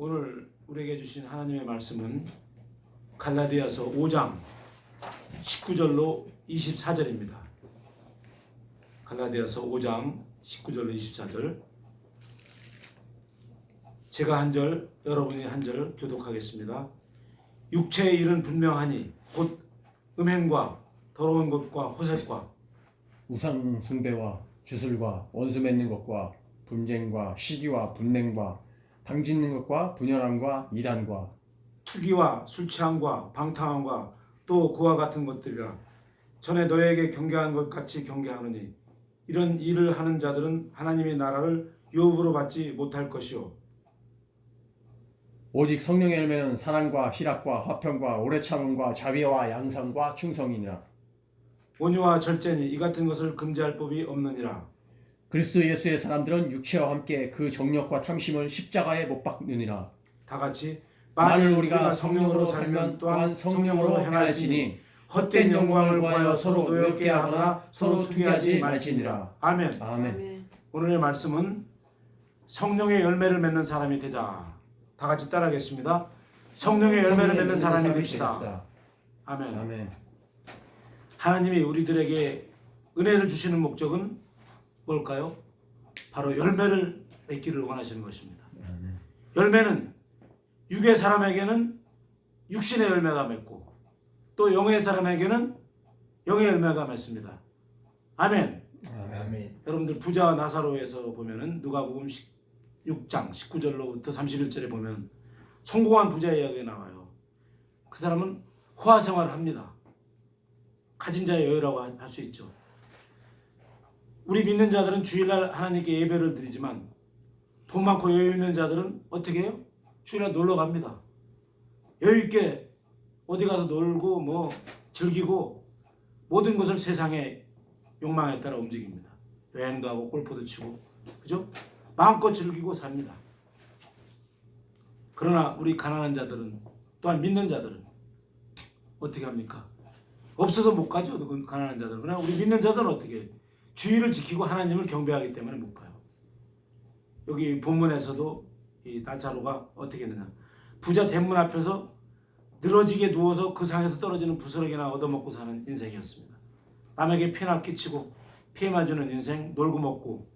오늘 우리에게 주신 하나님의 말씀은 갈라디아서 5장 19절로 24절입니다. 갈라디아서 5장 19절로 24절. 제가 한 절, 여러분이 한 절 교독하겠습니다. 육체의 일은 분명하니 곧 음행과 더러운 것과 호색과 우상 숭배와 주술과 원수 맺는 것과 분쟁과 시기와 분냉과 당짓는 것과 분열함과 이단과 투기와 술 취함과 방탕함과 또 그와 같은 것들이라. 전에 너에게 경계한 것 같이 경계하노니 이런 일을 하는 자들은 하나님의 나라를 유업으로 받지 못할 것이요 오직 성령의 열매는 사랑과 희락과 화평과 오래 참음과 자비와 양선과 충성이니라. 온유와 절제니 이 같은 것을 금지할 법이 없느니라. 그리스도 예수의 사람들은 육체와 함께 그 정욕과 탐심을 십자가에 못 박느니라. 다 같이 만일 우리가 성령으로 살면 또한 성령으로 행할지니 헛된 영광을 구하여 서로 노엽게 하거나 서로 투기하지 말지니라. 아멘. 아멘. 오늘의 말씀은 성령의 열매를 맺는 사람이 되자. 다 같이 따라하겠습니다. 성령의 열매를 맺는 사람이 됩시다. 아멘. 아멘. 하나님이 우리들에게 은혜를 주시는 목적은 뭘까요? 바로 열매를 맺기를 원하시는 것입니다. 열매는 육의 사람에게는 육신의 열매가 맺고 또 영의 사람에게는 영의 열매가 맺습니다. 아멘. 아멘. 여러분들 부자와 나사로에서 보면은 누가복음 6장 19절로부터 31절에 보면 성공한 부자 이야기가 나와요. 그 사람은 호화 생활을 합니다. 가진 자의 여유라고 할 수 있죠. 우리 믿는 자들은 주일날 하나님께 예배를 드리지만 돈 많고 여유 있는 자들은 어떻게 해요? 주일날 놀러 갑니다. 여유 있게 어디 가서 놀고 뭐 즐기고 모든 것을 세상의 욕망에 따라 움직입니다. 여행도 하고 골프도 치고, 그죠? 마음껏 즐기고 삽니다. 그러나 우리 가난한 자들은, 또한 믿는 자들은 어떻게 합니까? 없어서 못 가죠. 그 가난한 자들은. 그러나 우리 믿는 자들은 어떻게 해요? 주의를 지키고 하나님을 경배하기 때문에 못 가요. 여기 본문에서도 이 나사로가 어떻게 했느냐, 부자 대문 앞에서 늘어지게 누워서 그 상에서 떨어지는 부스러기나 얻어먹고 사는 인생이었습니다. 남에게 피해나 끼치고 피해만 주는 인생, 놀고 먹고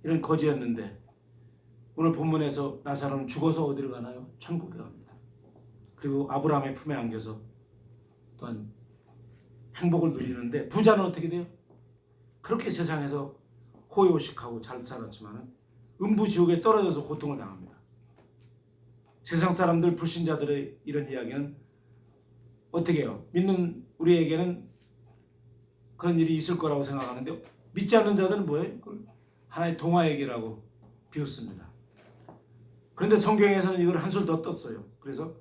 이런 거지였는데 오늘 본문에서 나사로는 죽어서 어디로 가나요? 천국에 갑니다. 그리고 아브라함의 품에 안겨서 또한 행복을 누리는데, 부자는 어떻게 돼요? 그렇게 세상에서 호의호식하고 잘 살았지만 음부지옥에 떨어져서 고통을 당합니다. 세상 사람들, 불신자들의 이런 이야기는 어떻게 해요? 믿는 우리에게는 그런 일이 있을 거라고 생각하는데 믿지 않는 자들은 뭐예요? 하나의 동화 얘기라고 비웃습니다. 그런데 성경에서는 이걸 한술 더 떴어요. 그래서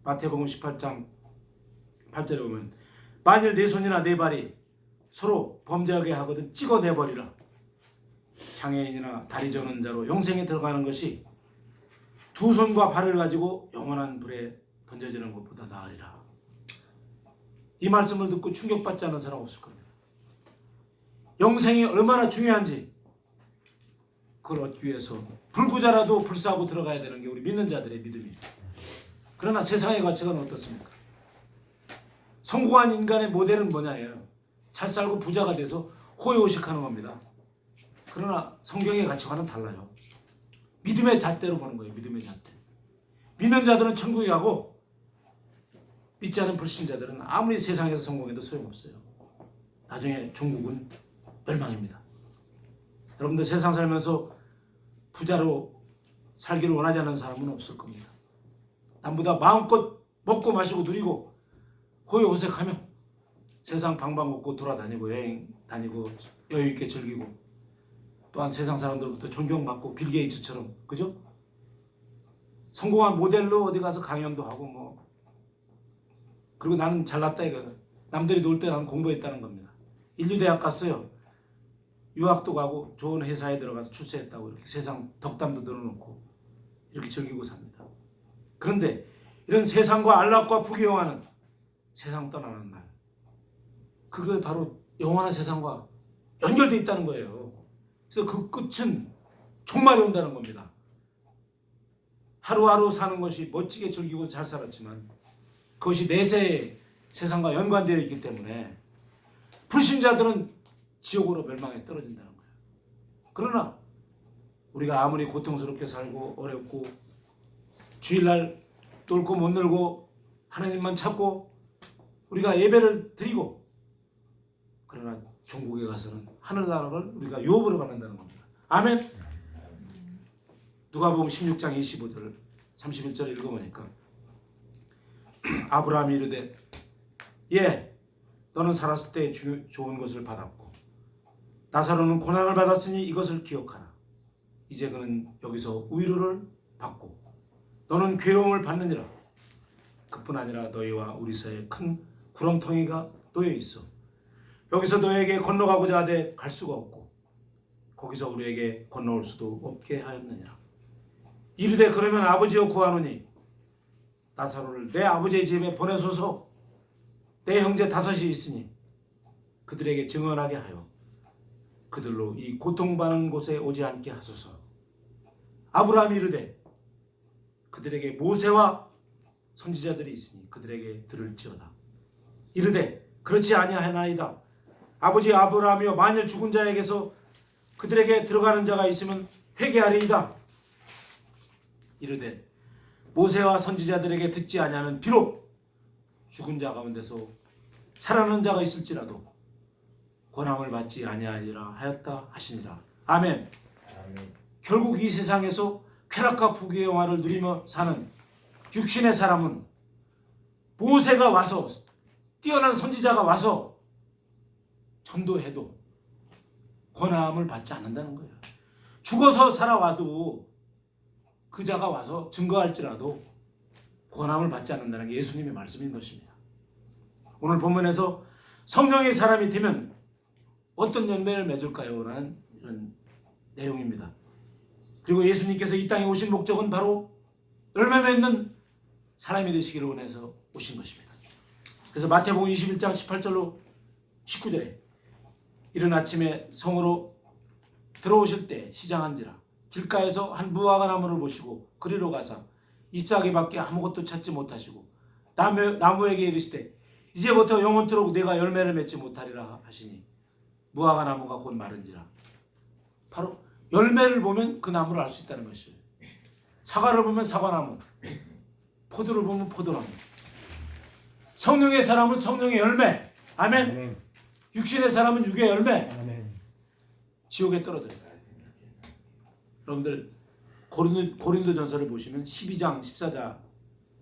마태복음 18장 8절에 보면 만일 네 손이나 네 발이 서로 범죄하게 하거든 찍어내버리라. 장애인이나 다리 저는 자로 영생에 들어가는 것이 두 손과 발을 가지고 영원한 불에 던져지는 것보다 나으리라. 이 말씀을 듣고 충격받지 않은 사람 없을 겁니다. 영생이 얼마나 중요한지 그걸 얻기 위해서 불구자라도 불사하고 들어가야 되는 게 우리 믿는 자들의 믿음이에요. 그러나 세상의 가치관은 어떻습니까? 성공한 인간의 모델은 뭐냐예요. 잘 살고 부자가 돼서 호의호식하는 겁니다. 그러나 성경의 가치관은 달라요. 믿음의 잣대로 보는 거예요. 믿음의 잣대. 믿는 자들은 천국에 가고 믿지 않은 불신자들은 아무리 세상에서 성공해도 소용없어요. 나중에 종국은 멸망입니다. 여러분들 세상 살면서 부자로 살기를 원하지 않는 사람은 없을 겁니다. 남보다 마음껏 먹고 마시고 누리고 호의호색하며 세상 방방곡곡 돌아다니고 여행 다니고 여유 있게 즐기고 또한 세상 사람들부터 존경받고 빌 게이츠처럼, 그죠? 성공한 모델로 어디 가서 강연도 하고 뭐, 그리고 나는 잘났다 이거는 남들이 놀 때 나는 공부했다는 겁니다. 인류대학 갔어요. 유학도 가고 좋은 회사에 들어가서 출세했다고 이렇게 세상 덕담도 늘어놓고 이렇게 즐기고 삽니다. 그런데 이런 세상과 안락과 부귀영화는 세상 떠나는 날, 그게 바로 영원한 세상과 연결되어 있다는 거예요. 그래서 그 끝은 종말이 온다는 겁니다. 하루하루 사는 것이 멋지게 즐기고 잘 살았지만 그것이 내세의 세상과 연관되어 있기 때문에 불신자들은 지옥으로 멸망에 떨어진다는 거예요. 그러나 우리가 아무리 고통스럽게 살고 어렵고 주일날 놀고 못 놀고 하나님만 찾고 우리가 예배를 드리고 그러나 종국에 가서는 하늘나라를 우리가 유업으로 받는다는 겁니다. 아멘. 누가복음 16장 25절 31절 읽어보니까 아브라함이 이르되 예 너는 살았을 때 좋은 것을 받았고 나사로는 고난을 받았으니 이것을 기억하라. 이제 그는 여기서 위로를 받고 너는 괴로움을 받느니라. 그뿐 아니라 너희와 우리 사이에 큰 구렁텅이가 놓여 있어. 여기서 너에게 건너가고자 하되 갈 수가 없고 거기서 우리에게 건너올 수도 없게 하였느니라. 이르되 그러면 아버지여 구하노니 나사로를 내 아버지의 집에 보내소서. 내 형제 5이 있으니 그들에게 증언하게 하여 그들로 이 고통받는 곳에 오지 않게 하소서. 아브라함이 이르되 그들에게 모세와 선지자들이 있으니 그들에게 들을지어다. 이르되 그렇지 아니하나이다. 아버지 아브라함이여 만일 죽은 자에게서 그들에게 들어가는 자가 있으면 회개하리이다. 이르되 모세와 선지자들에게 듣지 아니하면 비록 죽은 자 가운데서 살아나는 자가 있을지라도 권함을 받지 아니하리라 하였다 하시니라. 아멘. 결국 이 세상에서 쾌락과 부귀의 영화를 누리며 사는 육신의 사람은 모세가 와서 뛰어난 선지자가 와서 전도해도 권함을 받지 않는다는 거예요. 죽어서 살아와도 그 자가 와서 증거할지라도 권함을 받지 않는다는 게 예수님의 말씀인 것입니다. 오늘 본문에서 성령의 사람이 되면 어떤 열매를 맺을까요? 라는 이런 내용입니다. 그리고 예수님께서 이 땅에 오신 목적은 바로 열매 맺는 사람이 되시기를 원해서 오신 것입니다. 그래서 마태복음 21장 18절로 19절에 이른 아침에 성으로 들어오실 때 시장한지라 길가에서 한 무화과 나무를 보시고 그리로 가사 잎사귀밖에 아무것도 찾지 못하시고 나무에게 이르시되 이제부터 영원토록 내가 열매를 맺지 못하리라 하시니 무화과 나무가 곧 마른지라. 바로 열매를 보면 그 나무를 알 수 있다는 것이에요. 사과를 보면 사과나무, 포도를 보면 포도나무. 성령의 사람은 성령의 열매. 아멘. 아멘. 육신의 사람은 육의 열매. 아멘. 지옥에 떨어져요. 여러분들 고린도전서를 보시면 12장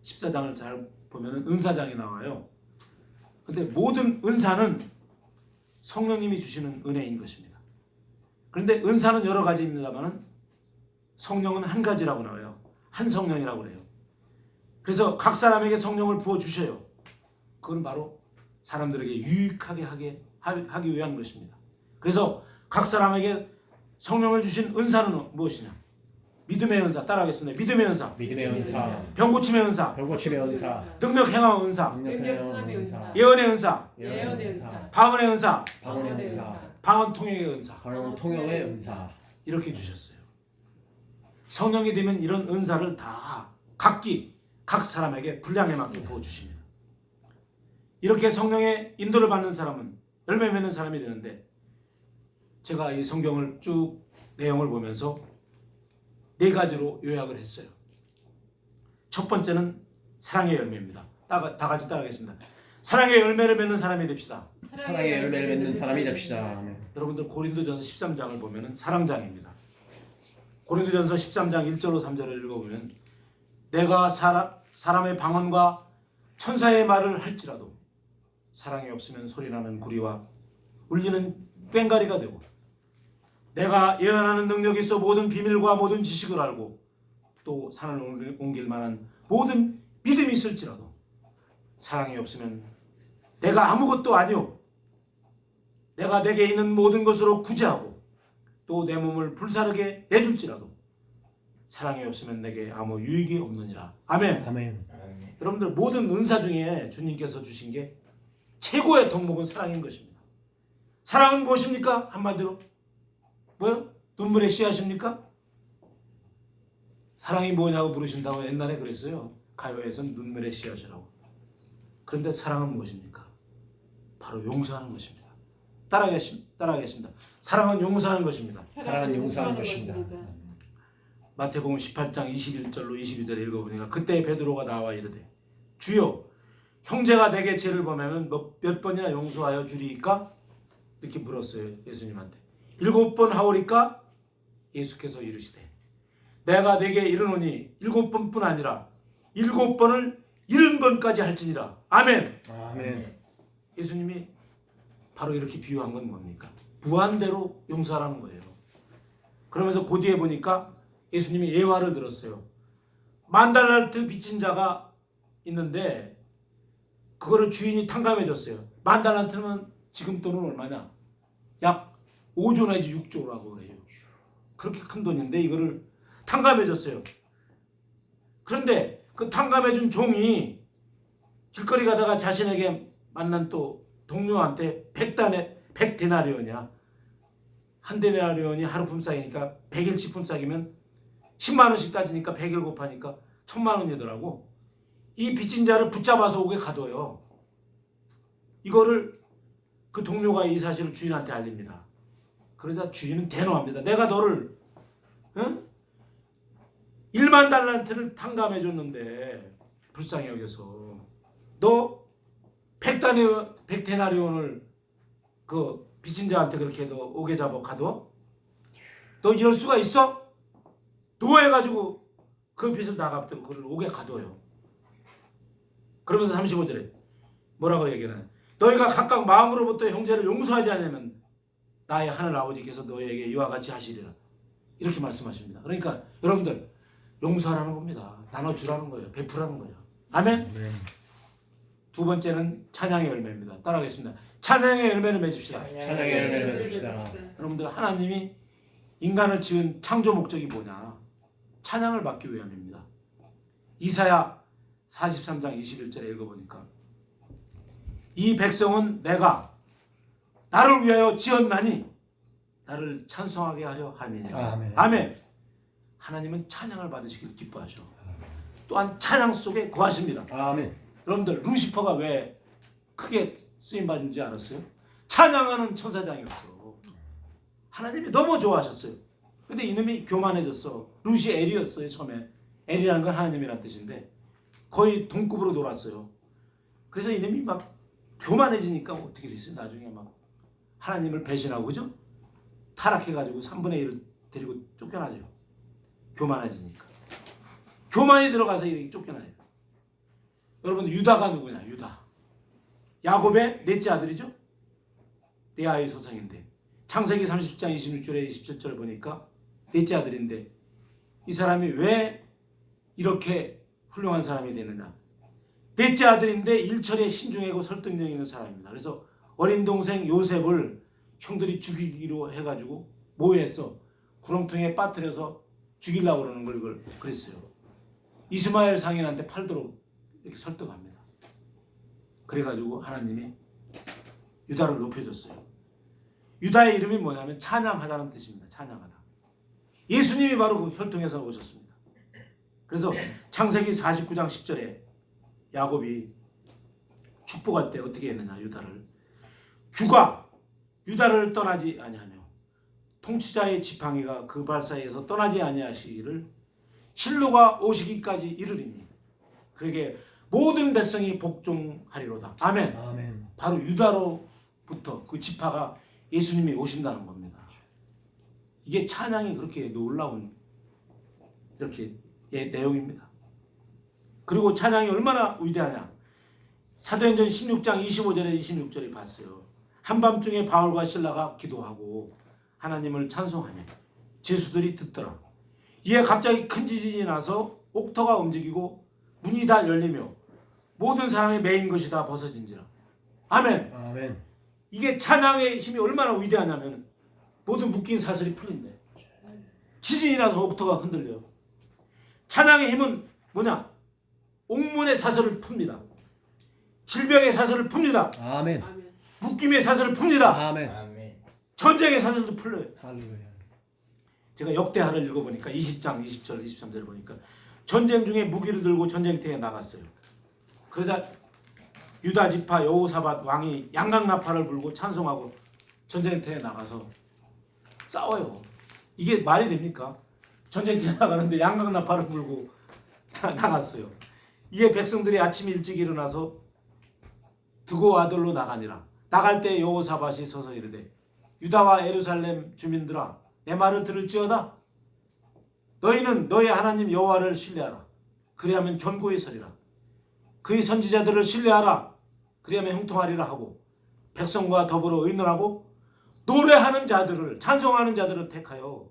14장을 잘 보면 은사장이 나와요. 근데 모든 은사는 성령님이 주시는 은혜인 것입니다. 그런데 은사는 여러 가지입니다만 성령은 한 가지라고 나와요. 한 성령이라고 그래요. 그래서 각 사람에게 성령을 부어주셔요. 그건 바로 사람들에게 유익하게 하기 위한 것입니다. 그래서 각 사람에게 성령을 주신 은사는 무엇이냐? 믿음의 은사, 따라하겠습니다. 믿음의 은사, 믿음의 은사, 병고침의 은사, 병고침의 은사, 능력 행함의 은사, 능력행함의 은사, 예언의 은사, 예언의 은사, 방언의 은사, 방언의 은사, 방언 통역의 은사. 방언 통역의 은사. 이렇게 주셨어요. 성령이 되면 이런 은사를 다 각기 각 사람에게 분량에 맞게 부어주십니다. 이렇게 성령의 인도를 받는 사람은 열매 맺는 사람이 되는데 제가 이 성경을 쭉 내용을 보면서 4가지로 요약을 했어요. 첫 번째는 사랑의 열매입니다. 다 같이 따라하겠습니다. 사랑의 열매를 맺는 사람이 됩시다. 사랑의 열매를 맺는 사람이 됩시다. 아멘. 여러분들 고린도전서 13장을 보면 사랑장입니다. 고린도전서 13장 1절로 3절을 읽어보면 내가 사람의 방언과 천사의 말을 할지라도 사랑이 없으면 소리나는 구리와 울리는 꽹과리가 되고 내가 예언하는 능력이 있어 모든 비밀과 모든 지식을 알고 또 산을 옮길 만한 모든 믿음이 있을지라도 사랑이 없으면 내가 아무것도 아니오. 내가 내게 있는 모든 것으로 구제하고 또 내 몸을 불사르게 내줄지라도 사랑이 없으면 내게 아무 유익이 없느니라. 아멘. 아멘. 여러분들 모든 은사 중에 주님께서 주신 게 최고의 덕목은 사랑인 것입니다. 사랑은 무엇입니까? 한마디로 뭐요? 눈물의 씨앗입니까? 사랑이 뭐냐고 물으신다고 옛날에 그랬어요. 가요에서는 눈물의 씨앗이라고. 그런데 사랑은 무엇입니까? 바로 용서하는 것입니다. 따라하겠습니다. 사랑은 용서하는 것입니다. 사랑은 용서하는 것입니다. 마태복음 18장 21절로 22절 읽어보니까 그때 베드로가 나와 이르되 주여 형제가 내게 죄를 범하면 몇 번이나 용서하여 주리이까? 이렇게 물었어요. 예수님한테. 7번 하오리까? 예수께서 이르시되 내가 내게 이르노니 7번뿐 아니라 7번을 70번까지 할지니라. 아멘. 아멘. 예수님이 바로 이렇게 비유한 건 뭡니까? 무한대로 용서하라는 거예요. 그러면서 그 뒤에 보니까 예수님이 예화를 들었어요. 10,000달란트 빚진 자가 있는데 그거를 주인이 탕감해 줬어요. 10,000달란트면 지금 돈은 얼마냐? 약 5조 내지 6조라고 그래요. 그렇게 큰 돈인데 이거를 탕감해 줬어요. 그런데 그 탕감해 준 종이 길거리 가다가 자신에게 만난 또 동료한테 100데나리온이야. 한 데나리온이 하루 품삯이니까 100일치 품삯이면 10만 원씩 따지니까 100일 곱하니까 1,000만 원이더라고. 이 빚진 자를 붙잡아서 오게 가둬요. 이거를 그 동료가 이 사실을 주인한테 알립니다. 그러자 주인은 대노합니다. 내가 너를 1만 달란트를 탕감해 줬는데 불쌍히 여겨서 너 100데나리온을 그 빚진 자한테 그렇게 너 오게 잡아 가둬? 너 이럴 수가 있어? 노해가지고 그 빚을 다 갚도록 그를 오게 가둬요. 그러면서 35절에 뭐라고 얘기하나? 너희가 각각 마음으로부터 형제를 용서하지 않으면 나의 하늘 아버지께서 너희에게 이와 같이 하시리라. 이렇게 말씀하십니다. 그러니까 여러분들 용서하라는 겁니다. 나눠주라는 거예요. 베푸라는 거예요. 아멘? 네. 두 번째는 찬양의 열매입니다. 따라하겠습니다. 찬양의 열매를 맺읍시다. 찬양의 열매를 맺읍시다. 여러분들 하나님이 인간을 지은 창조 목적이 뭐냐? 찬양을 받기 위함입니다. 이사야 43장 21절에 읽어보니까 이 백성은 내가 나를 위하여 지었나니 나를 찬송하게 하려 함이냐. 아멘. 아멘. 하나님은 찬양을 받으시길 기뻐하셔. 또한 찬양 속에 거하십니다. 아멘. 여러분들 루시퍼가 왜 크게 쓰임받는지 알았어요? 찬양하는 천사장이었어. 하나님이 너무 좋아하셨어요. 근데 이놈이 교만해졌어. 루시엘이었어요. 처음에 엘이라는 건 하나님이라는 뜻인데 거의 동급으로 놀았어요. 그래서 이놈이 막 교만해지니까 어떻게 됐어요? 나중에 막 하나님을 배신하고 그죠? 타락해가지고 3분의 1을 데리고 쫓겨나죠. 교만해지니까. 교만이 들어가서 이렇게 쫓겨나요. 여러분 유다가 누구냐? 유다. 야곱의 넷째 아들이죠. 레아의 소생인데 창세기 30장 26절에 27절 보니까 넷째 아들인데 이 사람이 왜 이렇게 훌륭한 사람이 되느냐? 넷째 아들인데 일처리에 신중하고 설득력 있는 사람입니다. 그래서 어린 동생 요셉을 형들이 죽이기로 해가지고 모해서 구렁텅이에 빠뜨려서 죽이려고 그러는 걸 이걸 그랬어요. 이스마엘 상인한테 팔도록 이렇게 설득합니다. 그래가지고 하나님이 유다를 높여줬어요. 유다의 이름이 뭐냐면 찬양하다는 뜻입니다. 찬양하다. 예수님이 바로 그 혈통에서 오셨습니다. 그래서 창세기 49장 10절에 야곱이 축복할 때 어떻게 했느냐 유다를 규가 유다를 떠나지 아니하며 통치자의 지팡이가 그 발 사이에서 떠나지 아니하시기를 실로가 오시기까지 이르리니 그에게 모든 백성이 복종하리로다. 아멘. 아멘. 바로 유다로부터 그 지파가 예수님이 오신다는 겁니다. 이게 찬양이 그렇게 놀라운 이렇게 내용입니다. 그리고 찬양이 얼마나 위대하냐. 사도행전 16장 25절에 26절에 봤어요. 한밤중에 바울과 실라가 기도하고 하나님을 찬송하며 제수들이 듣더라. 이에 갑자기 큰 지진이 나서 옥터가 움직이고 문이 다 열리며 모든 사람의 매인 것이 다 벗어진지라. 아멘. 아멘. 이게 찬양의 힘이 얼마나 위대하냐면 모든 묶인 사슬이 풀린대. 지진이 나서 옥터가 흔들려요. 찬양의 힘은 뭐냐? 옥문의 사슬을 풉니다. 질병의 사슬을 풉니다. 아멘. 아멘. 묶임의 사슬을 풉니다. 아멘. 아멘. 전쟁의 사슬도 풀려요. 할렐루야. 제가 역대하를 읽어보니까 20장 20절 23절 보니까 전쟁 중에 무기를 들고 전쟁터에 나갔어요. 그러자 유다 지파 여호사밧 왕이 양강나팔을 불고 찬송하고 전쟁터에 나가서 싸워요. 이게 말이 됩니까? 전쟁터에 나가는데 양강나팔을 불고 나갔어요. 이게 백성들이 아침 일찍 일어나서 드고 아들로 나가니라. 나갈 때 여호사밧이 서서 이르되 유다와 예루살렘 주민들아 내 말을 들을지어다. 너희는 너희 하나님 여호와를 신뢰하라. 그리하면 견고히 서리라. 그의 선지자들을 신뢰하라. 그리하면 형통하리라 하고 백성과 더불어 의논하고 노래하는 자들을 찬송하는 자들을 택하여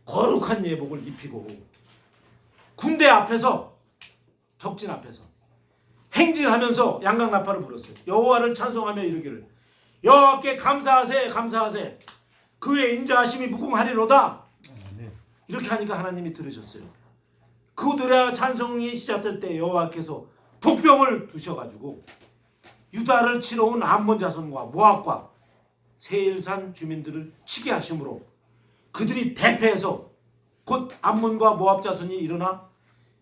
거룩한 예복을 입히고 군대 앞에서 적진 앞에서 행진하면서 양강나팔을 불었어요. 여호와를 찬송하며 이르기를 여호와께 감사하세 감사하세 그의 인자하심이 무궁하리로다. 이렇게 하니까 하나님이 들으셨어요. 그 노래와 찬송이 시작될 때 여호와께서 복병을 두셔가지고 유다를 치러 온 암몬 자손과 모압과 세일산 주민들을 치게 하심으로 그들이 대패해서 곧 암몬과 모압 자손이 일어나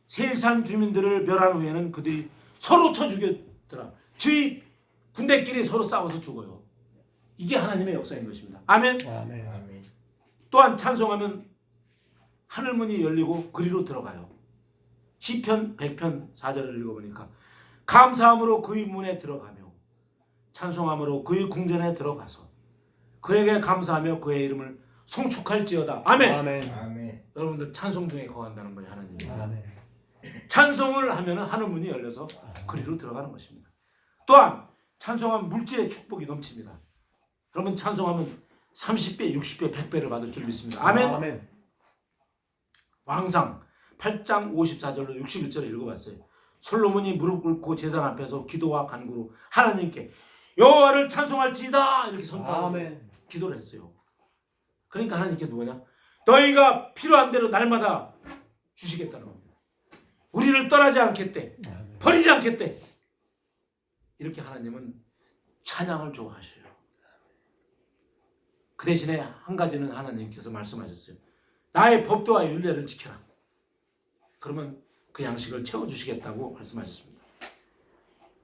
세일산 주민들을 멸한 후에는 그들이 서로 쳐 죽였더라. 저희 군대끼리 서로 싸워서 죽어요. 이게 하나님의 역사인 것입니다. 아멘. 아멘. 또한 찬송하면 하늘문이 열리고 그리로 들어가요. 시편 100편 4절을 읽어보니까 감사함으로 그의 문에 들어가며 찬송함으로 그의 궁전에 들어가서 그에게 감사하며 그의 이름을 송축할지어다. 아멘. 아멘. 여러분들 찬송 중에 거한다는 거예요. 하나님. 아멘. 찬송을 하면 하늘문이 열려서 그리로 들어가는 것입니다. 또한 찬송하면 물질의 축복이 넘칩니다. 여러분 찬송하면 30배, 60배, 100배를 받을 줄 믿습니다. 아멘. 왕상 8장 54절로 61절을 읽어봤어요. 솔로몬이 무릎 꿇고 제단 앞에서 기도와 간구로 하나님께 여호와를 찬송할지이다 이렇게 선포하고 기도를 했어요. 그러니까 하나님께 뭐냐? 너희가 필요한 대로 날마다 주시겠다는 겁니다. 우리를 떠나지 않겠대. 버리지 않겠대. 이렇게 하나님은 찬양을 좋아하셔요. 그 대신에 한 가지는 하나님께서 말씀하셨어요. 나의 법도와 율례를 지켜라. 그러면 그 양식을 채워주시겠다고 말씀하셨습니다.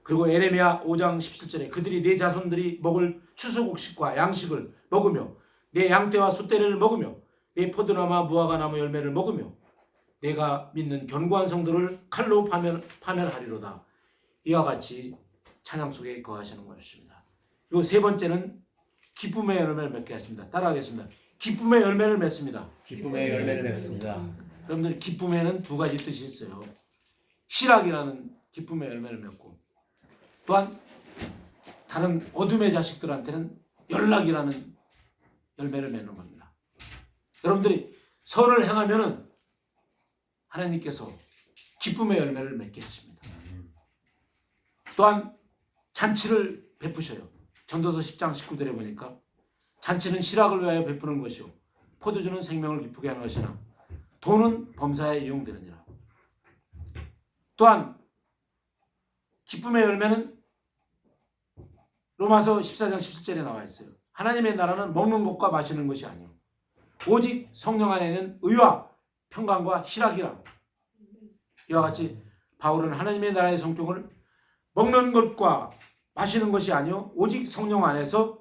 그리고 에레미야 5장 17절에 그들이 내 자손들이 먹을 추수곡식과 양식을 먹으며 내 양떼와 소떼를 먹으며 내 포도나무와 무화과나무 열매를 먹으며 내가 믿는 견고한 성도를 칼로 파멸하리로다. 이와 같이 찬양 속에 거하시는 것입니다. 그리고 세 번째는 기쁨의 열매를 맺게 하십니다. 따라하겠습니다. 기쁨의 열매를 맺습니다. 기쁨의 열매를 맺습니다. 여러분들 기쁨에는 두 가지 뜻이 있어요. 희락이라는 기쁨의 열매를 맺고 또한 다른 어둠의 자식들한테는 연락이라는 열매를 맺는 겁니다. 여러분들이 선을 행하면은 하나님께서 기쁨의 열매를 맺게 하십니다. 또한 잔치를 베푸셔요. 전도서 10장 19절에 보니까 잔치는 실학을 위하여 베푸는 것이요 포도주는 생명을 기쁘게 하는 것이나 돈은 범사에 이용되느니라. 또한 기쁨의 열매는 로마서 14장 17절에 나와 있어요. 하나님의 나라는 먹는 것과 마시는 것이 아니요 오직 성령 안에 있는 의와 평강과 희락이라. 이와 같이 바울은 하나님의 나라의 성격을 먹는 것과 마시는 것이 아니요 오직 성령 안에서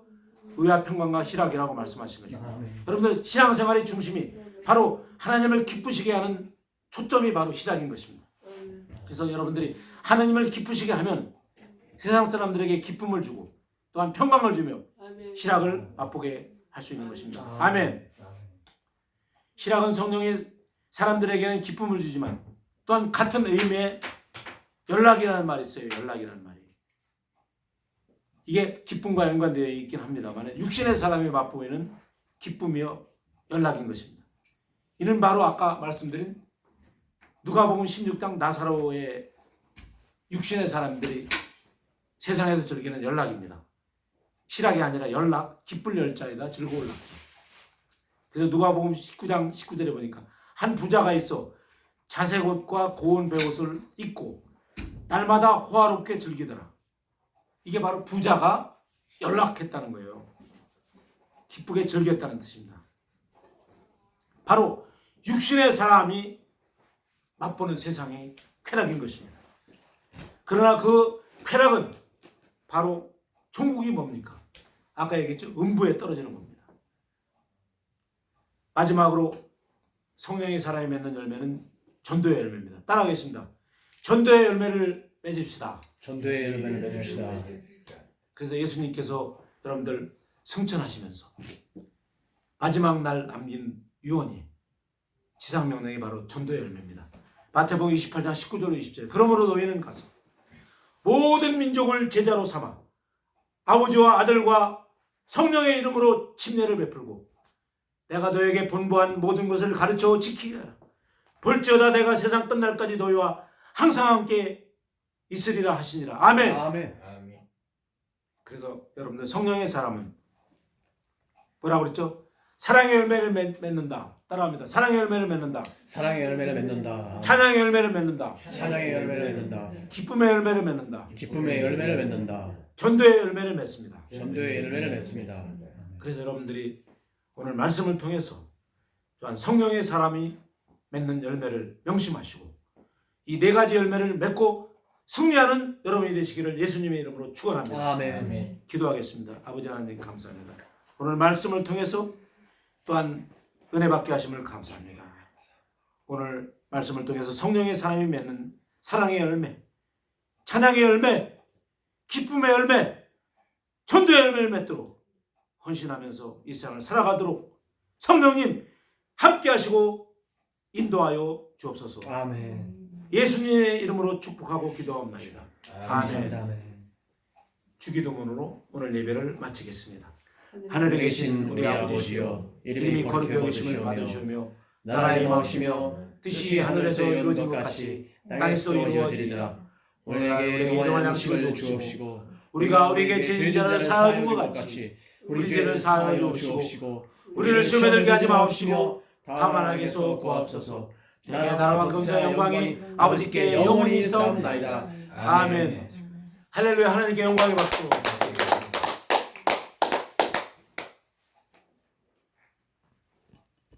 의와 평강과 희락이라고 말씀하신 것입니다. 여러분들 신앙생활의 중심이 바로 하나님을 기쁘시게 하는 초점이 바로 희락인 것입니다. 그래서 여러분들이 하나님을 기쁘시게 하면 세상 사람들에게 기쁨을 주고 또한 평강을 주며 희락을 맛보게 할 수 있는 것입니다. 아멘. 희락은 성령의 사람들에게는 기쁨을 주지만 또한 같은 의미의 연락이라는 말이 있어요. 연락이라는 말이. 이게 기쁨과 연관되어 있긴 합니다만 육신의 사람이 맛보이는 기쁨이요 연락인 것입니다. 이는 바로 아까 말씀드린 누가복음 16장 나사로의 육신의 사람들이 세상에서 즐기는 연락입니다. 희락이 아니라 연락, 기쁠 열자이다 즐거울 낙. 그래서 누가복음 19장 19절에 보니까 한 부자가 있어 자색 옷과 고운 베옷을 입고 날마다 호화롭게 즐기더라. 이게 바로 부자가 연락했다는 거예요. 기쁘게 즐겼다는 뜻입니다. 바로 육신의 사람이 맛보는 세상의 쾌락인 것입니다. 그러나 그 쾌락은 바로 종국이 뭡니까? 아까 얘기했죠. 음부에 떨어지는 겁니다. 마지막으로 성령의 사람이 맺는 열매는 전도의 열매입니다. 따라하겠습니다. 전도의 열매를 맺읍시다. 전도의 열매를 맺읍시다. 그래서 예수님께서 여러분들 승천하시면서 마지막 날 남긴 유언이 지상명령이 바로 전도의 열매입니다. 마태복음 28장 19절 20절. 그러므로 너희는 가서 모든 민족을 제자로 삼아 아버지와 아들과 성령의 이름으로 침례를 베풀고 내가 너에게 본보한 모든 것을 가르쳐 지키게 하라. 볼지어다 내가 세상 끝날까지 너희와 항상 함께 있으리라 하시니라. 아멘. 아멘. 그래서 여러분들 성령의 사람은 뭐라고 그랬죠? 사랑의 열매를 맺는다. 따라합니다. 사랑의 열매를 맺는다. 사랑의 열매를 맺는다. 찬양의 열매를 맺는다. 찬양의 열매를 맺는다. 기쁨의 열매를 맺는다. 기쁨의 열매를 맺는다. 전도의 열매를 맺습니다. 전도의 열매를 맺습니다. 그래서 여러분들이 오늘 말씀을 통해서 또한 성령의 사람이 맺는 열매를 명심하시고 이 네 가지 열매를 맺고 승리하는 여러분이 되시기를 예수님의 이름으로 축원합니다. 아멘. 기도하겠습니다. 아버지 하나님 감사합니다. 오늘 말씀을 통해서 또한 은혜 받게 하심을 감사합니다. 오늘 말씀을 통해서 성령의 사람이 맺는 사랑의 열매, 찬양의 열매, 기쁨의 열매, 전도의 열매를 맺도록 헌신하면서 이 세상을 살아가도록 성령님 함께 하시고 인도하여 주옵소서. 아멘. 예수님의 이름으로 축복하고 기도합니다. 감사합니다. 아멘. 아멘. 주기도문으로 오늘 예배를 마치겠습니다. 하늘에 하늘에 계신 우리 아버지여, 이름이 거룩히 여기심을 여기심을 받으시오며 받으시오며 나라의 마시며 뜻이 하늘에서 이루어진 것 같이 땅에서도 이루어지리라. 오늘에게 일용할 양식을 주옵시고 우리가 우리에게 죄진 자를 사하여 준 것 같이 우리 죄를 사하여 주옵시고 우리를 시험에 들게 하지 마옵시고 다만 악에서 구하옵소서. 나라와 권세와 영광이 아버지께 영원히 있사옵나이다. 아멘. 할렐루야. 하나님께 영광이 받고